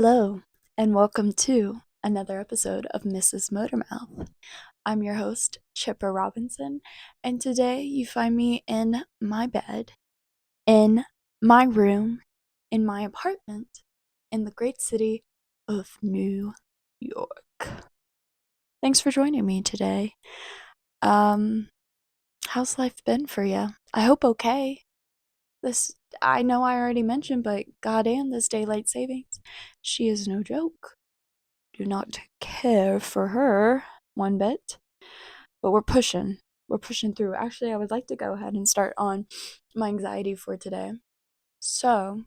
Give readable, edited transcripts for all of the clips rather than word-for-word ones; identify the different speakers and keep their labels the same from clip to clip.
Speaker 1: Hello, and welcome to another episode of Mrs. Motormouth. I'm your host, Chipper Robinson, and today you find me in my bed, in my room, in my apartment, in the great city of New York. Thanks for joining me today. How's life been for you? I hope okay. This I know I already mentioned, but goddamn, this daylight savings, she is no joke. Do not care for her one bit, but we're pushing. We're pushing through. Actually, I would like to go ahead and start on my anxiety for today. So,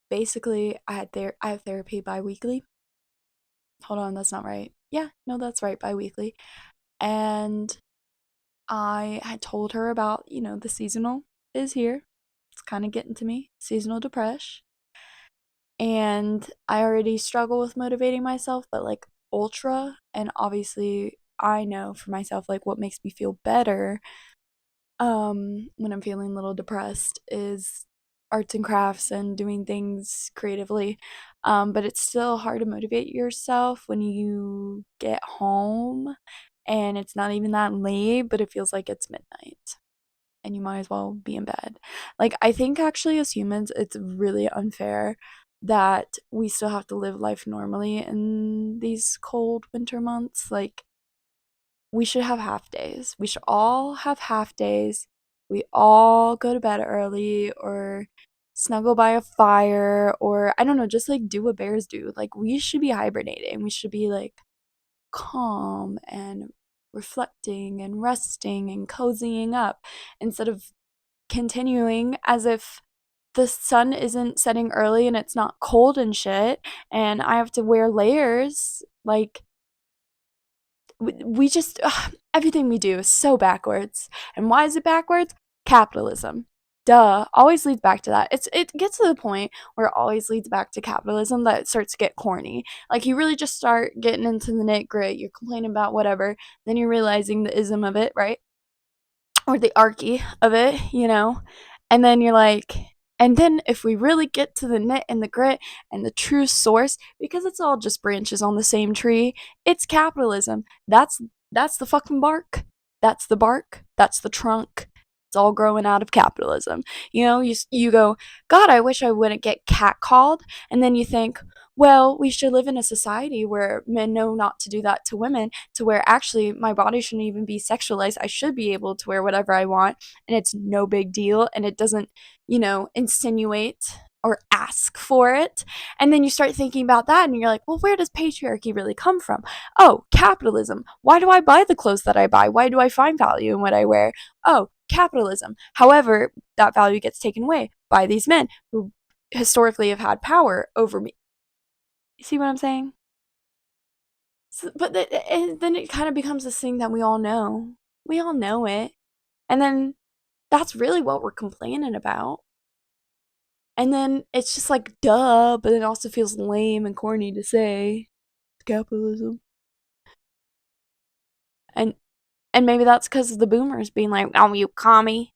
Speaker 1: basically, I have therapy bi-weekly. Hold on, that's not right. Yeah, no, that's right, bi-weekly. And I had told her about, the seasonal is here. It's kind of getting to me. Seasonal depression. And I already struggle with motivating myself, but like ultra, and obviously I know for myself like what makes me feel better when I'm feeling a little depressed is arts and crafts and doing things creatively. But it's still hard to motivate yourself when you get home and it's not even that late, but it feels like it's midnight and you might as well be in bed. Like, I think actually, as humans, it's really unfair that we still have to live life normally in these cold winter months. Like, we should have half days. We should all have half days. We all go to bed early or snuggle by a fire or I don't know, just like do what bears do. Like, we should be hibernating. We should be like calm and reflecting and resting and cozying up instead of continuing as if the sun isn't setting early and it's not cold and shit and I have to wear layers. Like, we just everything we do is so backwards. And why is it backwards? Capitalism. Duh, always leads back to that. It gets to the point where it always leads back to capitalism that it starts to get corny. Like, you really just start getting into the nit grit. You're complaining about whatever, then you're realizing the ism of it, right? Or the archy of it. And then you're like, and then if we really get to the nit and the grit and the true source, because it's all just branches on the same tree, it's capitalism. That's the fucking bark. That's the bark. That's the trunk. It's all growing out of capitalism. You go, God, I wish I wouldn't get catcalled. And then you think, well, we should live in a society where men know not to do that to women, to where actually my body shouldn't even be sexualized. I should be able to wear whatever I want, and it's no big deal, and it doesn't, insinuate or ask for it. And then you start thinking about that, and you're like, well, where does patriarchy really come from? Oh, capitalism. Why do I buy the clothes that I buy? Why do I find value in what I wear? Oh, capitalism. However, that value gets taken away by these men who historically have had power over me. You see what I'm saying? So, but then it kind of becomes this thing that we all know. We all know it. And then that's really what we're complaining about. And then it's just like, duh, but it also feels lame and corny to say capitalism. And and maybe that's because of the boomers being like, oh, you commie.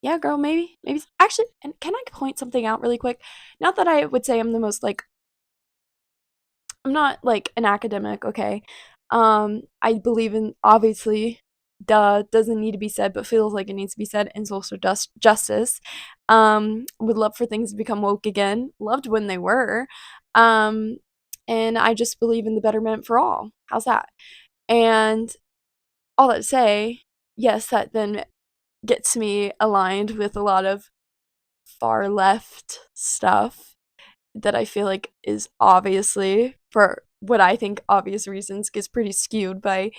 Speaker 1: Yeah, girl, maybe. Maybe. Actually, and can I point something out really quick? Not that I would say I'm the most, like, I'm not like an academic, okay? I believe in, obviously, duh, doesn't need to be said, but feels like it needs to be said, in social justice. Would love for things to become woke again. Loved when they were. Um, and I just believe in the betterment for all. How's that? And all that to say, yes, that then gets me aligned with a lot of far left stuff that I feel like is obviously, for what I think obvious reasons, gets pretty skewed by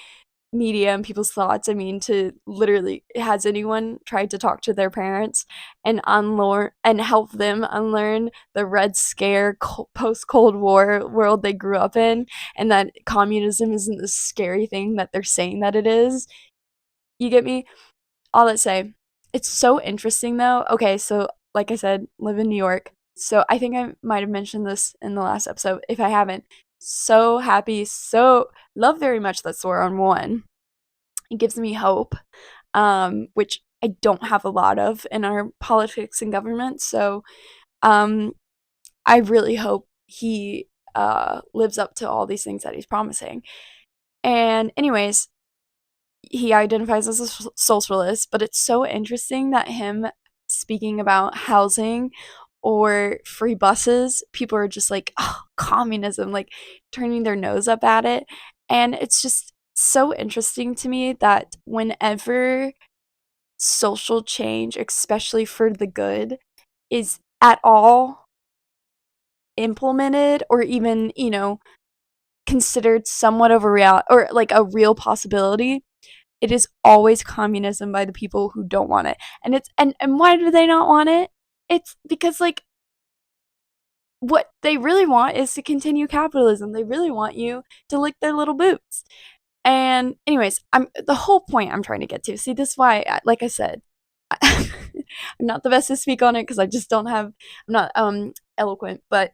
Speaker 1: media and people's thoughts. I mean, to literally, has anyone tried to talk to their parents and unlearn and help them unlearn the Red Scare post Cold War world they grew up in, and that communism isn't the scary thing that they're saying that it is? You get me? All that say, it's so interesting though. Okay, so like I said, live in New York. So I think I might have mentioned this in the last episode. If I haven't, so happy, so love very much that we're on one. It gives me hope, which I don't have a lot of in our politics and government. So Um, I really hope he lives up to all these things that he's promising. And anyways, he identifies as a socialist, but it's so interesting that him speaking about housing or free buses, people are just like, oh, communism, like turning their nose up at it. And it's just so interesting to me that whenever social change, especially for the good, is at all implemented or even, considered somewhat of a real or like a real possibility, it is always communism by the people who don't want it. And and why do they not want it? It's because like what they really want is to continue capitalism. They really want you to lick their little boots. And anyways, I'm the whole point I'm trying to get to. See, this is why, like I said, I'm not the best to speak on it because I just don't have. I'm not eloquent, but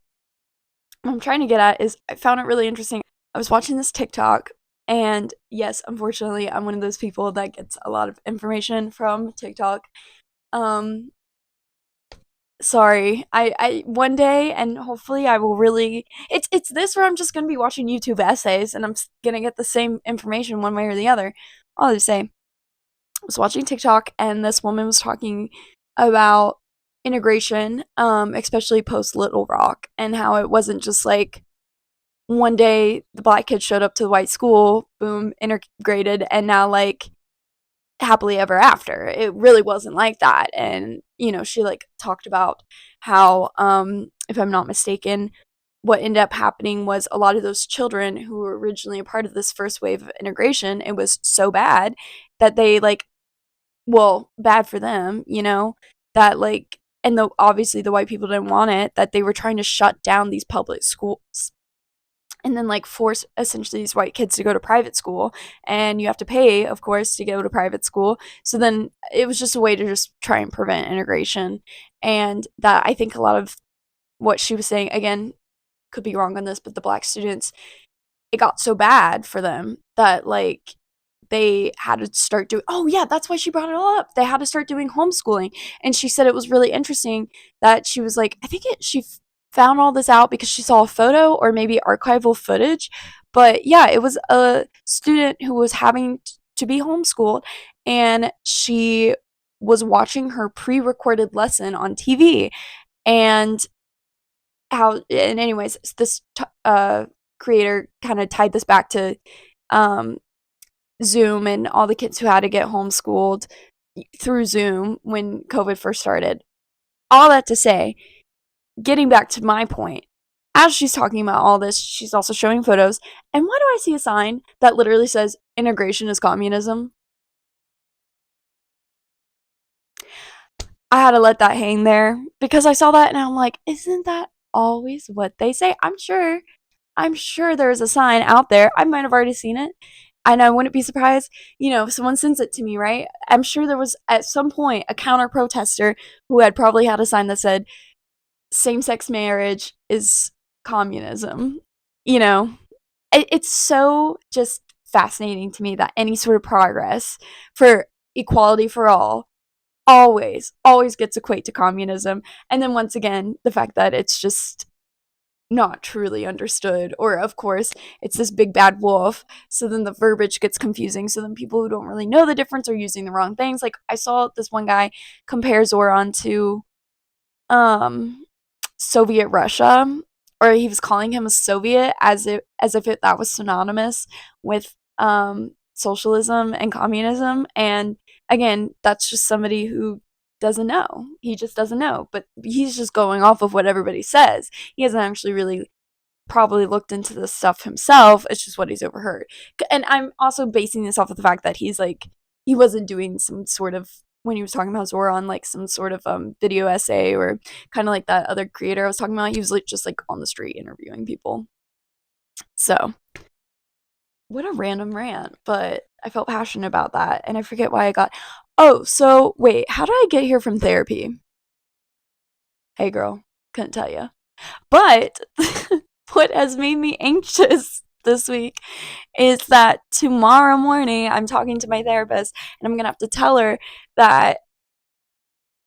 Speaker 1: what I'm trying to get at is I found it really interesting. I was watching this TikTok, and yes, unfortunately, I'm one of those people that gets a lot of information from TikTok. Um, sorry. I one day, and hopefully I will really it's this where I'm just gonna be watching YouTube essays and I'm gonna get the same information one way or the other. I'll just say, I was watching TikTok and this woman was talking about integration, especially post Little Rock, and how it wasn't just like one day the black kid showed up to the white school, boom, integrated, and now like happily ever after. It really wasn't like that. And, she like talked about how, if I'm not mistaken, what ended up happening was a lot of those children who were originally a part of this first wave of integration, it was so bad that they like, well, bad for them, that like, and obviously the white people didn't want it, that they were trying to shut down these public schools and then like force essentially these white kids to go to private school, and you have to pay, of course, to go to private school. So then it was just a way to just try and prevent integration. And that, I think, a lot of what she was saying, again, could be wrong on this, but the black students, it got so bad for them that like they had to start doing, oh yeah, that's why she brought it all up, they had to start doing homeschooling. And she said it was really interesting that she was like, I think she found all this out because she saw a photo or maybe archival footage, but yeah, it was a student who was having to be homeschooled, and she was watching her pre-recorded lesson on TV. And anyways, this creator kind of tied this back to um Zoom and all the kids who had to get homeschooled through Zoom when COVID first started. All that to say, getting back to my point, as she's talking about all this, she's also showing photos. And why do I see a sign that literally says integration is communism? I had to let that hang there because I saw that and I'm like, isn't that always what they say? I'm sure there's a sign out there. I might have already seen it. And I wouldn't be surprised, if someone sends it to me, right? I'm sure there was at some point a counter protester who had probably had a sign that said same sex marriage is communism. You know, it's so just fascinating to me that any sort of progress for equality for all always gets equate to communism. And then once again, the fact that it's just not truly understood, or of course it's this big bad wolf, so then the verbiage gets confusing, so then people who don't really know the difference are using the wrong things. Like I saw this one guy compare Zoran to um Soviet Russia, or he was calling him a Soviet as if that was synonymous with socialism and communism. And again, that's just somebody who doesn't know. He just doesn't know, but he's just going off of what everybody says. He hasn't actually really probably looked into this stuff himself. It's just what he's overheard. And I'm also basing this off of the fact that he wasn't doing some sort of, when he was talking about Zoran, like some sort of video essay, or kind of like that other creator I was talking about. He was like just like on the street interviewing people. So what a random rant, but I felt passionate about that, and I forget why I got. Oh, so wait, how did I get here from therapy? Hey girl, couldn't tell you. But what has made me anxious this week is that tomorrow morning I'm talking to my therapist and I'm going to have to tell her that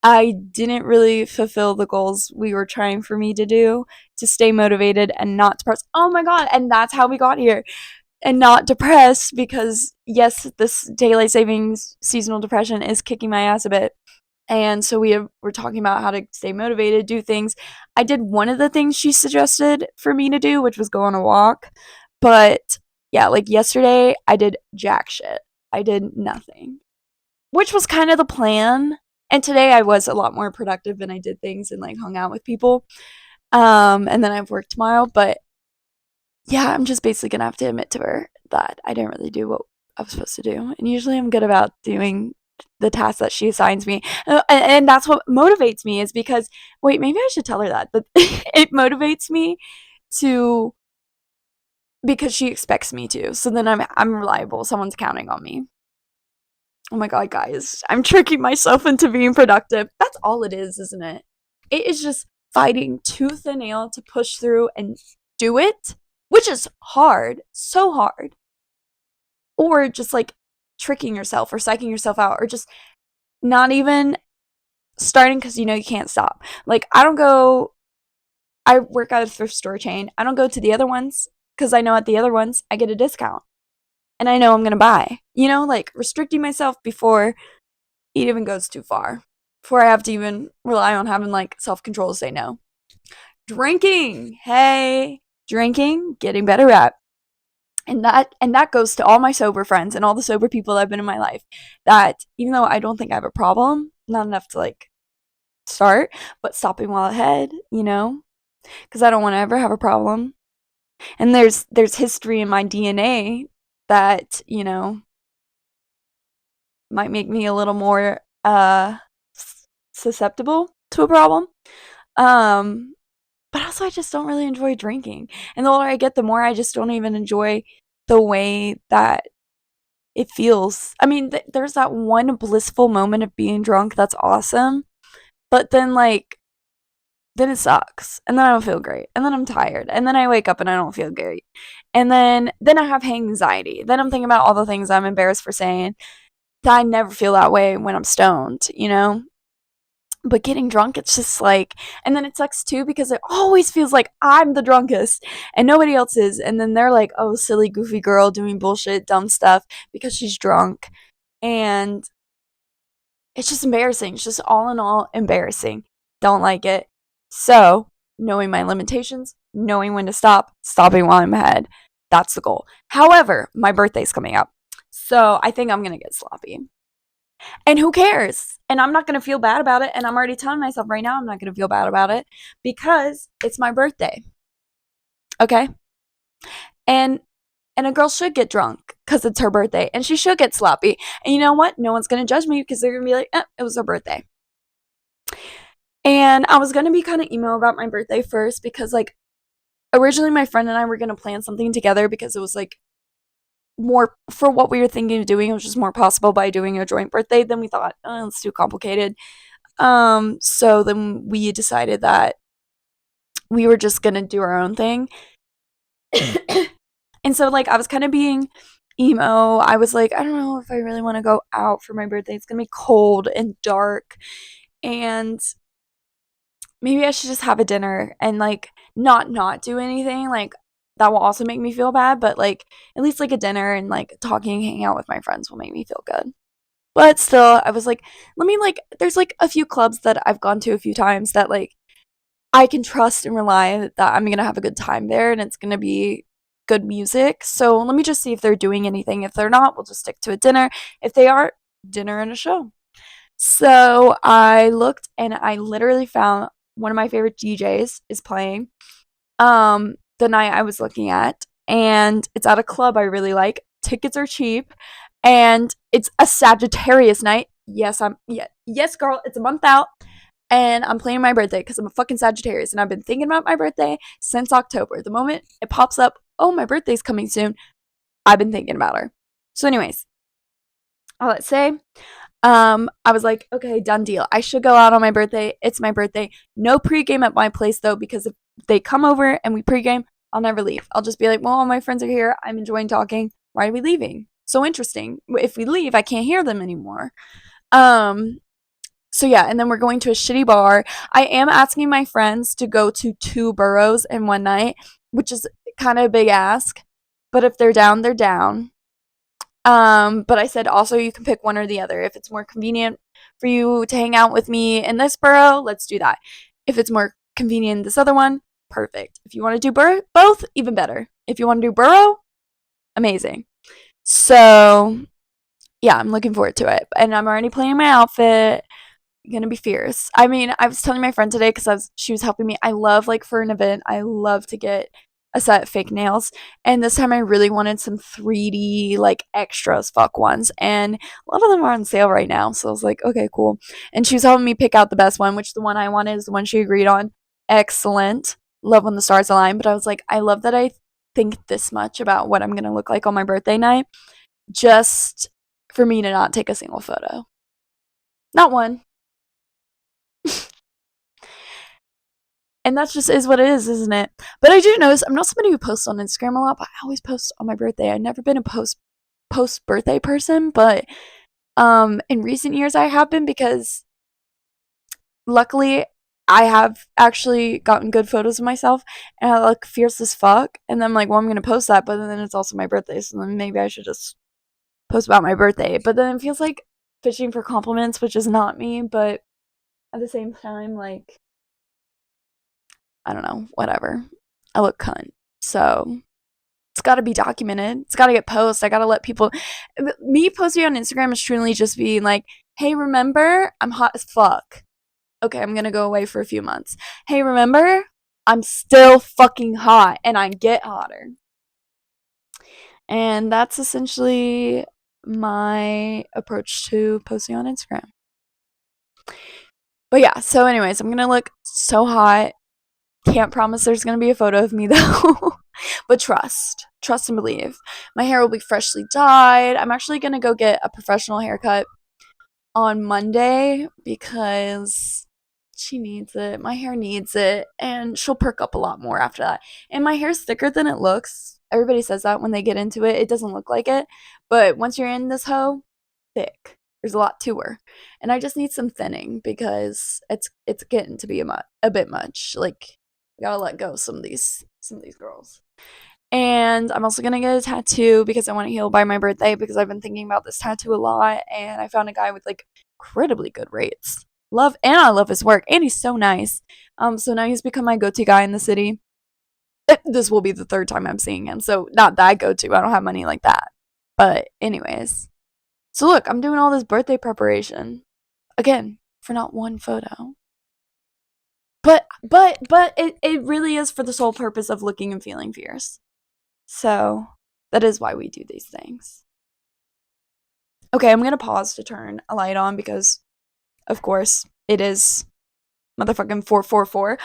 Speaker 1: I didn't really fulfill the goals we were trying for me to do to stay motivated and not depressed. Oh my god, and that's how we got here. And not depressed because yes, this daylight savings seasonal depression is kicking my ass a bit. And so we're talking about how to stay motivated, do things. I did one of the things she suggested for me to do, which was go on a walk. But yeah, like yesterday, I did jack shit. I did nothing, which was kind of the plan. And today I was a lot more productive and I did things and like hung out with people. And then I have work tomorrow. But yeah, I'm just basically gonna have to admit to her that I didn't really do what I was supposed to do. And usually I'm good about doing the tasks that she assigns me. And that's what motivates me is because, wait, maybe I should tell her that. But it motivates me to, because she expects me to. So then I'm reliable. Someone's counting on me. Oh my god, guys. I'm tricking myself into being productive. That's all it is, isn't it? It is just fighting tooth and nail to push through and do it, which is hard, so hard. Or just like tricking yourself or psyching yourself out or just not even starting because you know you can't stop. Like, I work at a thrift store chain. I don't go to the other ones because I know at the other ones I get a discount and I know I'm going to buy. You know, like restricting myself before it even goes too far, before I have to even rely on having like self control to say no. Drinking. Hey, drinking, getting better at. And that goes to all my sober friends and all the sober people that have been in my life, that even though I don't think I have a problem, not enough to like start, but stopping while ahead, you know, because I don't want to ever have a problem. And there's history in my DNA that, you know, might make me a little more susceptible to a problem. Um but also I just don't really enjoy drinking. And the older I get, the more I just don't even enjoy the way that it feels. I mean, there's that one blissful moment of being drunk that's awesome, but then like then it sucks, and then I don't feel great, and then I'm tired, and then I wake up and I don't feel great, and then I have anxiety. Then I'm thinking about all the things I'm embarrassed for saying. That I never feel that way when I'm stoned, you know. But getting drunk, it's just like, and then it sucks too because it always feels like I'm the drunkest and nobody else is. And then they're like, oh, silly, goofy girl doing bullshit, dumb stuff because she's drunk. And it's just embarrassing. It's just all in all embarrassing. Don't like it. So, knowing my limitations, knowing when to stop, stopping while I'm ahead, that's the goal. However, my birthday's coming up. So, I think I'm going to get sloppy. And who cares? And I'm not going to feel bad about it. And I'm already telling myself right now I'm not going to feel bad about it because it's my birthday. Okay? And a girl should get drunk because it's her birthday and she should get sloppy. And you know what? No one's going to judge me because they're going to be like, it was her birthday. And I was going to be kind of emo about my birthday first because, like, originally my friend and I were going to plan something together because it was like more for what we were thinking of doing. It was just more possible by doing a joint birthday than we thought. It's too complicated. So then we decided that we were just gonna do our own thing. And so like I was kind of being emo. I was like, I don't know if I really want to go out for my birthday. It's gonna be cold and dark. And maybe I should just have a dinner and like not do anything. Like that will also make me feel bad, but like at least like a dinner and like talking, hanging out with my friends will make me feel good. But still, I was like, let me like there's like a few clubs that I've gone to a few times that like I can trust and rely that I'm gonna have a good time there and it's gonna be good music. So let me just see if they're doing anything. If they're not, we'll just stick to a dinner. If they are, dinner and a show. So I looked and I literally found one of my favorite DJs is playing the night I was looking at, and it's at a club I really like. Tickets are cheap and it's a Sagittarius night. Yes, girl, it's a month out and I'm planning my birthday because I'm a fucking Sagittarius and I've been thinking about my birthday since October. The moment it pops up, oh, my birthday's coming soon, I've been thinking about her. So, anyways, let's say, I was like, okay, done deal. I should go out on my birthday. It's my birthday. No pregame at my place though, because if they come over and we pregame, I'll never leave. I'll just be like, well, all my friends are here. I'm enjoying talking. Why are we leaving? So interesting. If we leave, I can't hear them anymore. Um, So yeah, and then we're going to a shitty bar. I am asking my friends to go to 2 boroughs in one night, which is kind of a big ask. But if they're down, they're down. But I said also you can pick one or the other. If it's more convenient for you to hang out with me in this borough, let's do that. If it's more convenient in this other one, perfect. If you want to do both, even better. If you want to do borough, amazing. So yeah, I'm looking forward to it. And I'm already planning my outfit. Gonna be fierce. I mean, I was telling my friend today because she was helping me. I love like for an event, I love to get a set of fake nails. And this time I really wanted some 3D like extra as fuck ones. And a lot of them are on sale right now. So I was like, okay, cool. And she was helping me pick out the best one, which the one I wanted is the one she agreed on. Excellent. Love when the stars align. But I was like, I love that I think this much about what I'm gonna look like on my birthday night just for me to not take a single photo. Not one. And that just is what it is, isn't it? But I do notice I'm not somebody who posts on Instagram a lot, but I always post on my birthday. I've never been a post birthday person, but in recent years I have been because luckily I have actually gotten good photos of myself and I look fierce as fuck. And then I'm like, well, I'm gonna post that, but then it's also my birthday, so then maybe I should just post about my birthday. But then it feels like fishing for compliments, which is not me, but at the same time, like I don't know, whatever. I look cunt. So it's got to be documented. It's got to get posted. I got to let people. Me posting on Instagram is truly just being like, hey, remember, I'm hot as fuck. Okay, I'm going to go away for a few months. Hey, remember, I'm still fucking hot and I get hotter. And that's essentially my approach to posting on Instagram. But yeah, so, anyways, I'm going to look so hot. Can't promise there's going to be a photo of me though. But trust and believe. My hair will be freshly dyed. I'm actually going to go get a professional haircut on Monday because she needs it. My hair needs it. And she'll perk up a lot more after that. And my hair's thicker than it looks. Everybody says that when they get into it. It doesn't look like it. But once you're in this hoe, thick. There's a lot to her. And I just need some thinning because it's getting to be a bit much. Like, gotta let go of some of these girls. And I'm also gonna get a tattoo because I want to heal by my birthday because I've been thinking about this tattoo a lot and I found a guy with like incredibly good rates. I love his work and he's so nice. So now he's become my go-to guy in the city. This will be the third time I'm seeing him, so not that go-to. I don't have money like that. But anyways, so look, I'm doing all this birthday preparation again for not one photo. But it really is for the sole purpose of looking and feeling fierce. So that is why we do these things. Okay, I'm gonna pause to turn a light on because of course it is motherfucking 444.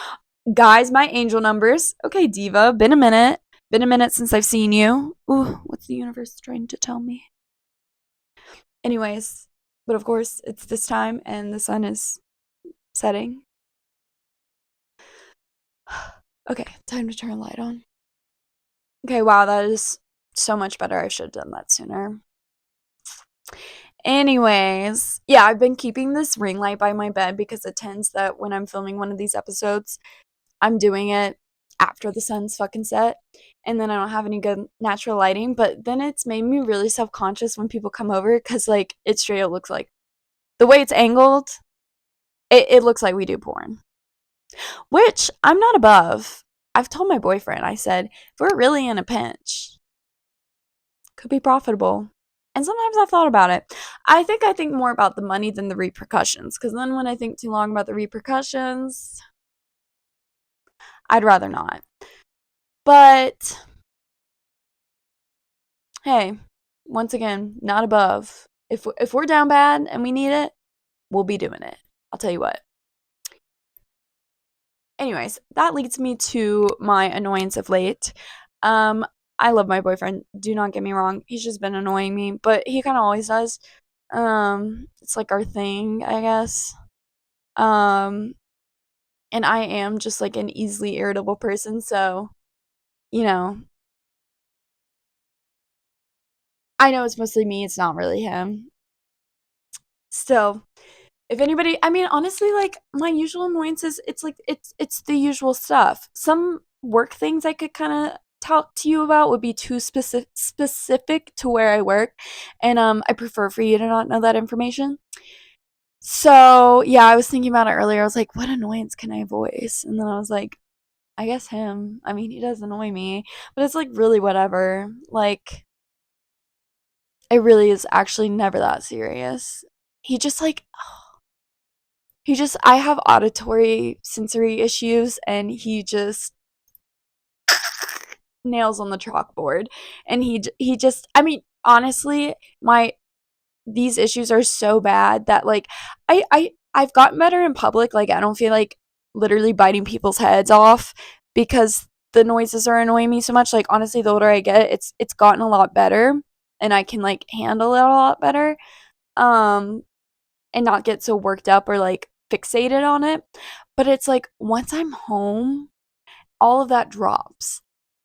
Speaker 1: Guys, my angel numbers. Okay, Diva, been a minute. Been a minute since I've seen you. Ooh, what's the universe trying to tell me? Anyways, but of course it's this time and the sun is setting. Okay, time to turn a light on. Okay, wow, that is so much better. I should have done that sooner. Anyways, yeah, I've been keeping this ring light by my bed because it tends that when I'm filming one of these episodes, I'm doing it after the sun's fucking set, and then I don't have any good natural lighting. But then it's made me really self conscious when people come over because, like, it straight up looks like the way it's angled, it looks like we do porn, which I'm not above. I've told my boyfriend, I said, if we're really in a pinch, could be profitable. And sometimes I've thought about it. I think more about the money than the repercussions. Because then when I think too long about the repercussions, I'd rather not. But hey, once again, not above. If we're down bad and we need it, we'll be doing it. I'll tell you what. Anyways, that leads me to my annoyance of late. Um, I love my boyfriend. Do not get me wrong. He's just been annoying me, but he kind of always does. It's like our thing, I guess. Um, and I am just like an easily irritable person, so you know, I know it's mostly me, it's not really him. Still, If anybody, I mean, honestly, like my usual annoyances, it's like it's the usual stuff. Some work things I could kind of talk to you about would be too specific to where I work, and I prefer for you to not know that information. So yeah, I was thinking about it earlier. I was like, what annoyance can I voice? And then I was like, I guess him. I mean, he does annoy me, but it's like really whatever. Like it really is actually never that serious. He just like he just I have auditory sensory issues and he just nails on the chalkboard and he just I mean honestly my these issues are so bad that like I've gotten better in public. Like I don't feel like literally biting people's heads off because the noises are annoying me so much. Like honestly, the older I get, it's gotten a lot better and I can like handle it a lot better. Um and not get so worked up or like fixated on it. But it's like once I'm home, all of that drops.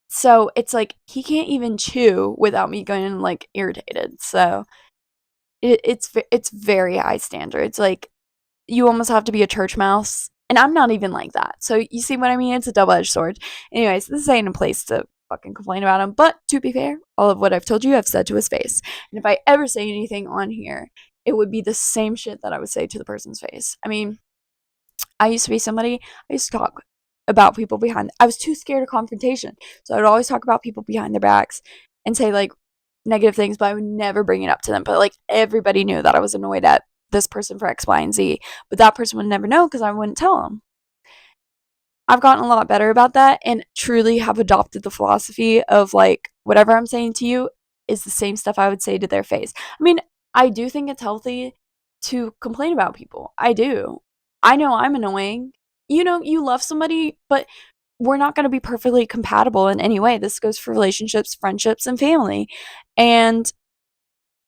Speaker 1: So it's like he can't even chew without me going like irritated. So it's very high standards. Like you almost have to be a church mouse, and I'm not even like that. So you see what I mean? It's a double edged sword. Anyways, this ain't a place to fucking complain about him. But to be fair, all of what I've told you, I've said to his face. And if I ever say anything on here, it would be the same shit that I would say to the person's face. I mean, I used to be somebody, I used to talk about people behind, I was too scared of confrontation. So I would always talk about people behind their backs and say like negative things, but I would never bring it up to them. But like everybody knew that I was annoyed at this person for X, Y, and Z. But that person would never know because I wouldn't tell them. I've gotten a lot better about that and truly have adopted the philosophy of like whatever I'm saying to you is the same stuff I would say to their face. I mean, I do think it's healthy to complain about people. I do. I know I'm annoying. You know, you love somebody, but we're not going to be perfectly compatible in any way. This goes for relationships, friendships, and family. And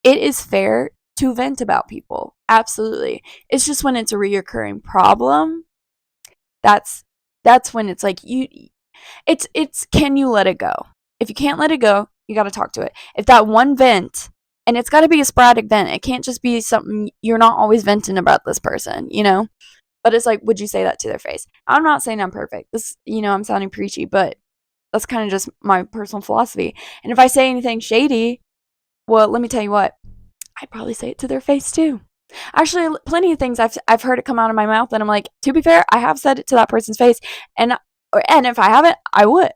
Speaker 1: it is fair to vent about people. Absolutely. It's just when it's a reoccurring problem, that's that's when it's like it's can you let it go? If you can't let it go, you got to talk to it. If that one vent, and it's got to be a sporadic vent. It can't just be something you're not always venting about this person, you know? But it's like, would you say that to their face? I'm not saying I'm perfect. This, I'm sounding preachy, but that's kind of just my personal philosophy. And if I say anything shady, well, let me tell you what, I'd probably say it to their face too. Actually, plenty of things I've heard it come out of my mouth, and I'm like, to be fair, I have said it to that person's face, and if I haven't, I would.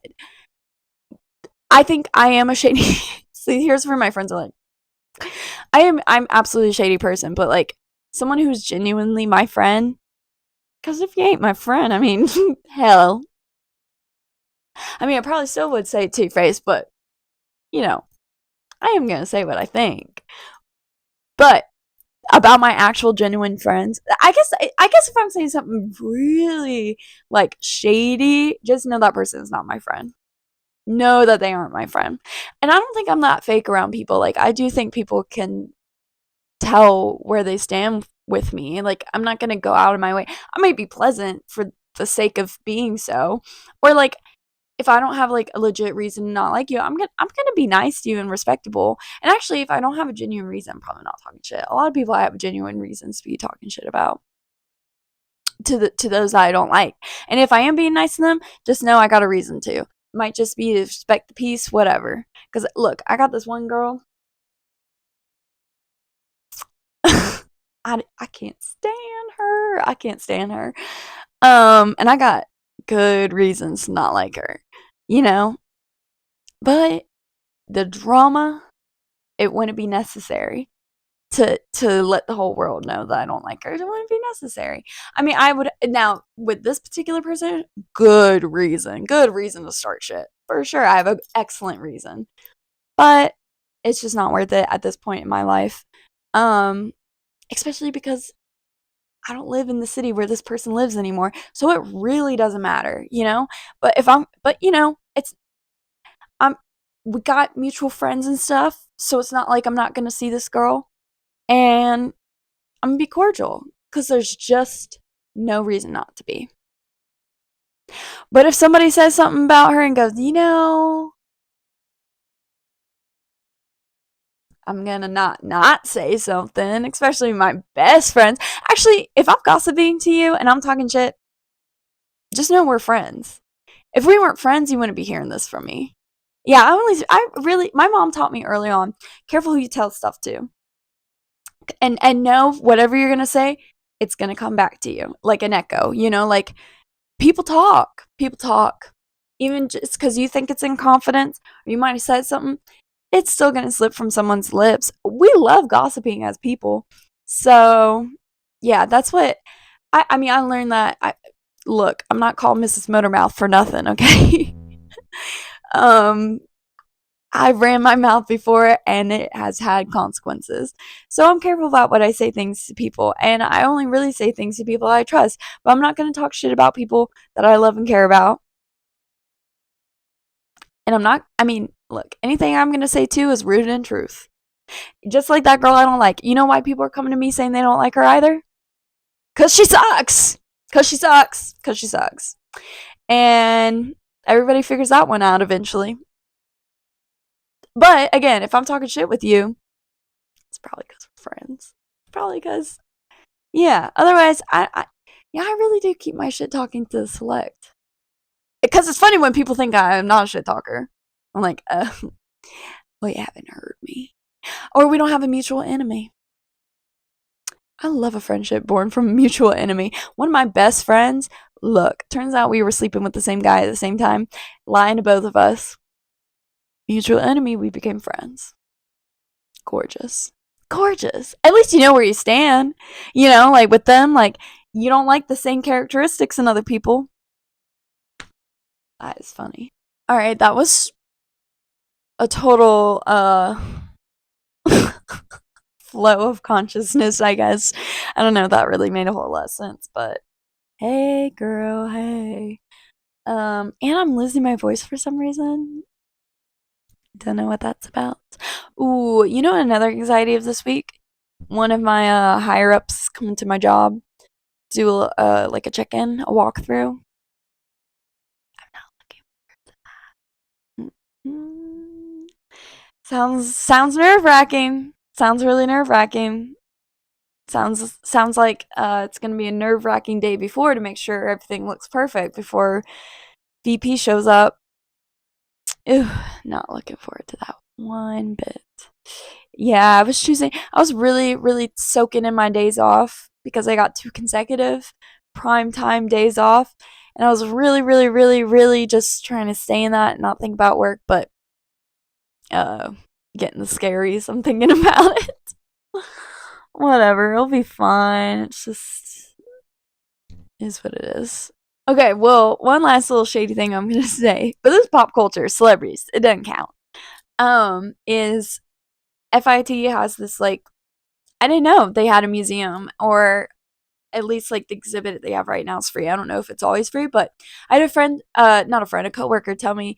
Speaker 1: I think I am a shady. See, here's where my friends are like, I'm absolutely a shady person, but like someone who's genuinely my friend. Because if you ain't my friend, I mean, hell. I mean, I probably still would say Two Face, but you know, I am gonna say what I think. But about my actual genuine friends, I guess if I'm saying something really like shady, just know that person is not my friend. Know that they aren't my friend. And I don't think I'm that fake around people. Like I do think people can tell where they stand with me. Like I'm not going to go out of my way. I might be pleasant for the sake of being so. Or like if I don't have like a legit reason to not like you, I'm gonna be nice to you and respectable. And actually, if I don't have a genuine reason, I'm probably not talking shit. A lot of people I have genuine reasons to be talking shit about to those I don't like. And if I am being nice to them, just know I got a reason to. Might just be to respect the peace, whatever. Because look, I got this one girl. I can't stand her. I can't stand her. And I got good reasons to not like her, you know. But the drama, it wouldn't be necessary to let the whole world know that I don't like her. It wouldn't be necessary. I mean, I would now with this particular person, good reason to start shit for sure. I have an excellent reason, but it's just not worth it at this point in my life. Um, especially because I don't live in the city where this person lives anymore, so it really doesn't matter, you know. But it's I'm we got mutual friends and stuff, so it's not like I'm not gonna see this girl, and I'm gonna be cordial because there's just no reason not to be. But if somebody says something about her and goes, I'm gonna not say something, especially my best friends. Actually, if I'm gossiping to you and I'm talking shit, just know we're friends. If we weren't friends, you wouldn't be hearing this from me. Yeah, I really, my mom taught me early on, careful who you tell stuff to. And know whatever you're gonna say, it's gonna come back to you like an echo. Like people talk. Even just because you think it's in confidence, or you might have said something, it's still gonna slip from someone's lips. We love gossiping as people, so yeah, that's what I mean. I learned that. Look, I'm not called Mrs. Motormouth for nothing, okay? um, I've ran my mouth before and it has had consequences. So I'm careful about what I say things to people. And I only really say things to people I trust. But I'm not going to talk shit about people that I love and care about. And look, anything I'm going to say too is rooted in truth. Just like that girl I don't like. You know why people are coming to me saying they don't like her either? Because she sucks. Because she sucks. Because she sucks. And everybody figures that one out eventually. But again, if I'm talking shit with you, it's probably because we're friends. Probably because, yeah. Otherwise, yeah, I really do keep my shit talking to the select. Because it's funny when people think I'm not a shit talker. I'm like, well, you haven't heard me. Or we don't have a mutual enemy. I love a friendship born from a mutual enemy. One of my best friends, look, turns out we were sleeping with the same guy at the same time, lying to both of us. Mutual enemy, we became friends. Gorgeous. Gorgeous. At least you know where you stand. Like with them, like you don't like the same characteristics in other people. That is funny. All right, that was a total flow of consciousness, I guess. I don't know if that really made a whole lot of sense, but hey girl, hey. And I'm losing my voice for some reason. Don't know what that's about. Ooh, another anxiety of this week? One of my higher ups coming to my job, do like a check-in, a walkthrough. I'm not looking forward to that. Sounds nerve-wracking. Sounds really nerve-wracking. Sounds like it's gonna be a nerve-wracking day before to make sure everything looks perfect before VP shows up. Ew, not looking forward to that one bit. Yeah, I was really, really soaking in my days off because I got 2 consecutive prime time days off. And I was really, really, really, really just trying to stay in that and not think about work, but uh getting the scaries. I'm thinking about it. Whatever, it'll be fine. It's just is what it is. Okay, well, one last little shady thing I'm gonna say, but this is pop culture, celebrities, it doesn't count. Is FIT has this like I didn't know they had a museum, or at least like the exhibit they have right now is free. I don't know if it's always free, but I had a friend, not a friend, a coworker tell me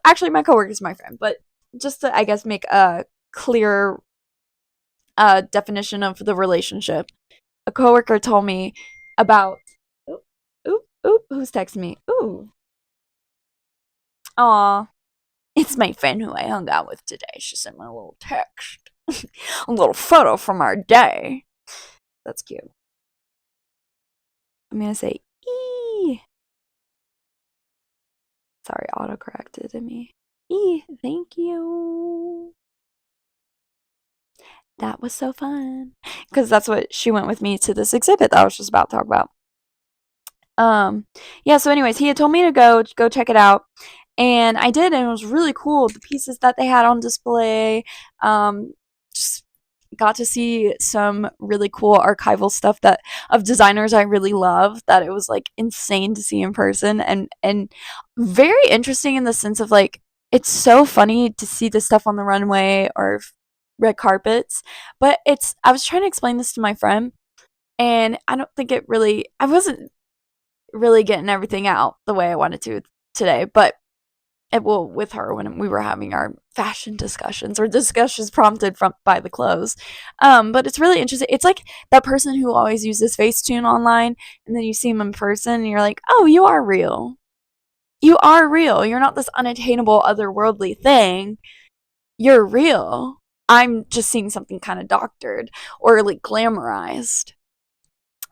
Speaker 1: actually my coworker is my friend, but just to I guess make a clear definition of the relationship. A coworker told me about oop, oop, who's texting me? Ooh. Aw. It's my friend who I hung out with today. She sent me a little text. A little photo from our day. That's cute. I'm gonna say E. Sorry, autocorrected to me. E, thank you. That was so fun. Because that's what she went with me to this exhibit that I was just about to talk about. Yeah, so anyways, he had told me to go check it out. And I did, and it was really cool. The pieces that they had on display, just got to see some really cool archival stuff that of designers I really love, that it was like insane to see in person, and very interesting in the sense of like it's so funny to see this stuff on the runway or red carpets, but I was trying to explain this to my friend, and I wasn't really getting everything out the way I wanted to today, but with her when we were having our fashion discussions or discussions prompted by the clothes. But it's really interesting. It's like that person who always uses Facetune online, and then you see him in person, and you're like, oh, you are real. You are real. You're not this unattainable, otherworldly thing. You're real. I'm just seeing something kind of doctored or like glamorized,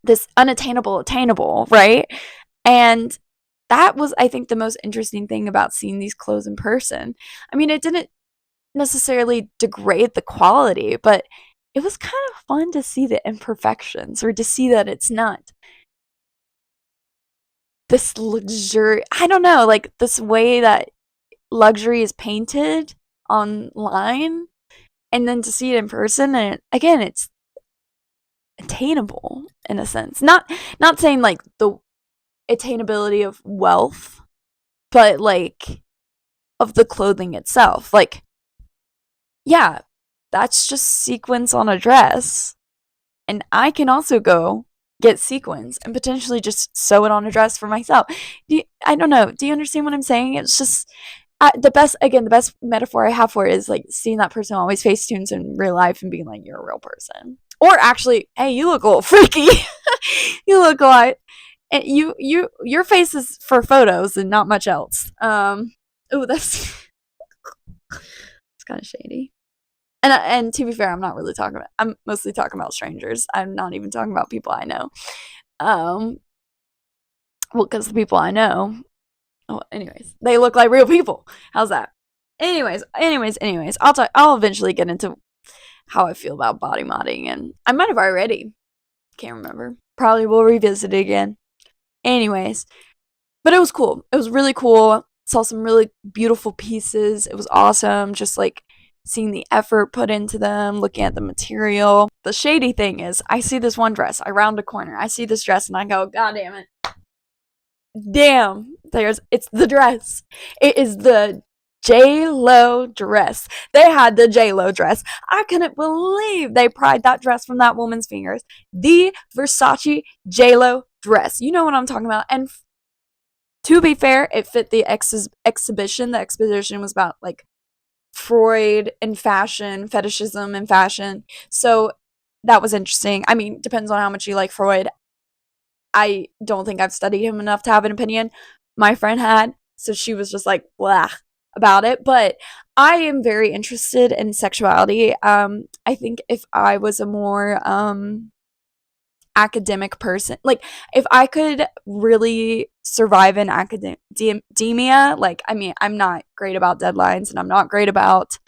Speaker 1: this unattainable attainable, right? And that was, I think, the most interesting thing about seeing these clothes in person. I mean, it didn't necessarily degrade the quality, but it was kind of fun to see the imperfections, or to see that it's not this luxury. I don't know, like this way that luxury is painted online, and then to see it in person, and again, it's attainable in a sense. Not saying like the attainability of wealth, but like of the clothing itself. Like, yeah, that's just sequins on a dress. And I can also go get sequins and potentially just sew it on a dress for myself. I don't know. Do you understand what I'm saying? It's just the best metaphor I have for it is like seeing that person always face tunes in real life and being like, you're a real person. Or actually, hey, you look a little freaky. You look like, and your face is for photos and not much else. Oh, that's it's kind of shady. And to be fair, I'm not really talking about. I'm mostly talking about strangers. I'm not even talking about people I know. Um, well, because the people I know, oh, anyways, they look like real people. How's that? Anyways, I'll eventually get into how I feel about body modding, and I might have already. Can't remember. Probably will revisit it again. Anyways, but it was cool. It was really cool. Saw some really beautiful pieces. It was awesome. Just like seeing the effort put into them, looking at the material. The shady thing is, I see this one dress. I round a corner. I see this dress, and I go, God damn it. Damn. It's the dress. It is the J-Lo dress. They had the J-Lo dress. I couldn't believe they pried that dress from that woman's fingers. The Versace J-Lo dress. You know what I'm talking about. And to be fair, it fit the exhibition. The exhibition was about like Freud and fashion, fetishism and fashion. So that was interesting. I mean, depends on how much you like Freud. I don't think I've studied him enough to have an opinion. My friend had, so she was just like blah about it. But I am very interested in sexuality. I think if I was a more academic person, like if I could really survive in academia, like I mean, I'm not great about deadlines, and I'm not great about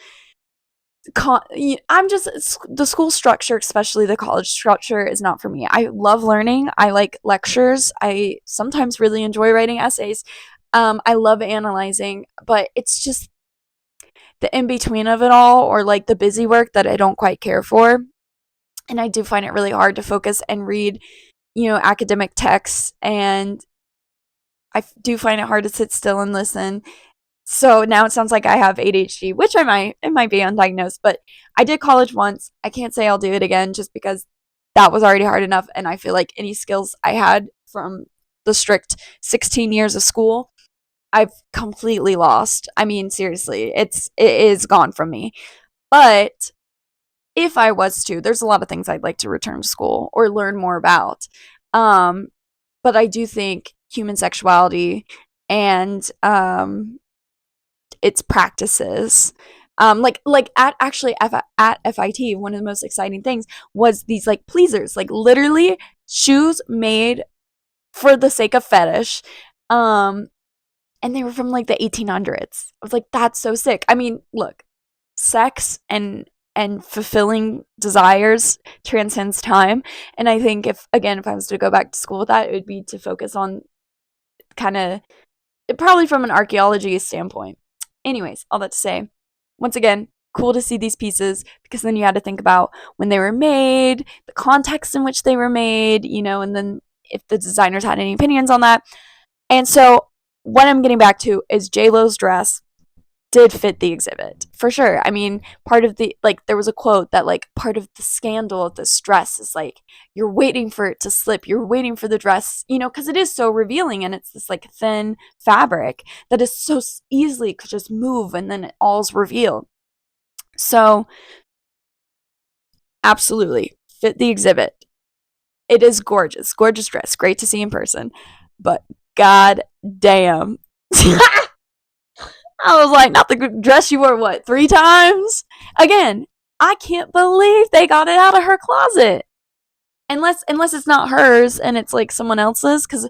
Speaker 1: I'm just the school structure, especially the college structure, is not for me. I love learning. I like lectures. I sometimes really enjoy writing essays. I love analyzing, but it's just the in between of it all, or like the busy work that I don't quite care for. And I do find it really hard to focus and read, academic texts, and do find it hard to sit still and listen. So now it sounds like I have ADHD, which I might. It might be undiagnosed, but I did college once. I can't say I'll do it again just because that was already hard enough. And I feel like any skills I had from the strict 16 years of school, I've completely lost. I mean, seriously, it is gone from me. But if I was to, there's a lot of things I'd like to return to school or learn more about. Um, but I do think human sexuality and its practices. Like at FIT, one of the most exciting things was these like pleasers, like literally shoes made for the sake of fetish. And they were from like the 1800s. I was like, that's so sick. I mean, look, sex and fulfilling desires transcends time. And I think if I was to go back to school with that, it would be to focus on kind of probably from an archaeology standpoint. Anyways, all that to say, once again, cool to see these pieces, because then you had to think about when they were made, the context in which they were made, and then if the designers had any opinions on that. And so what I'm getting back to is J-Lo's dress did fit the exhibit for sure. I mean, part of the like there was a quote that like part of the scandal of this dress is like you're waiting for it to slip, you're waiting for the dress, because it is so revealing, and it's this like thin fabric that is so easily could just move, and then it all's revealed. So absolutely fit the exhibit. It is gorgeous dress, great to see in person, but god damn. I was like, not the dress you wore, what, 3 times? Again, I can't believe they got it out of her closet. Unless it's not hers and it's like someone else's, because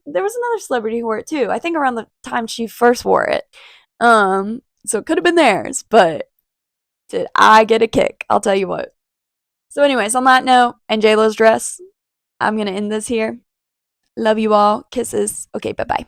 Speaker 1: there was another celebrity who wore it too. I think around the time she first wore it. So it could have been theirs, but did I get a kick? I'll tell you what. So, anyways, on that note, and JLo's dress, I'm gonna end this here. Love you all. Kisses. Okay, bye bye.